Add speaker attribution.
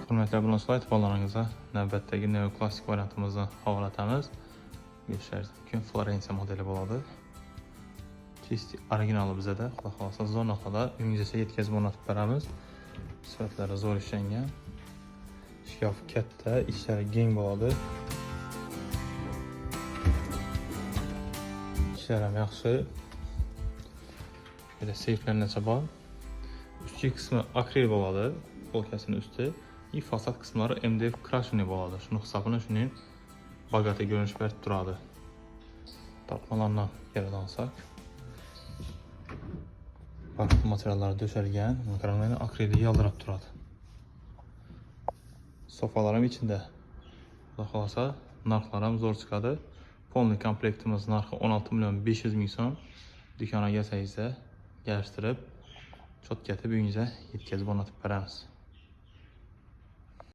Speaker 1: Hürmetler bundan sonra etibarlarınıza növbətdəki neoklasik variantımızı havalı etəmiz. Göstərirsiniz. Bugün Florensiya modeli buladı. Çisti originalı bizə də xalasa zor naqtada ümumcəsə yetkəz bonatıb bərəmiz. Sifətləri zor işlənən. Şkaf kətdə, işləri gen buladı. İşlərəm yaxşı. Belə seyflər necə var. Üstü qismi akril boladı. Polkasının üstü. İlk fasad kısımları MDF krashini boladı. Şunu hesabına şunun bagata görünüş verib duradı. Tapmalarla yaradansaq. Farklı materialları döşərgən, makaronları akrili yaldırıb duradı. Sofalarım içində xalasa narxlarım zor çıxadı. Fonli komplektimiz narxı 16.500.000 son. Dükana gəlsəyizdə gəlişdirib, çot gətib üyünüzə yetkəzib onatıb bərəmiz.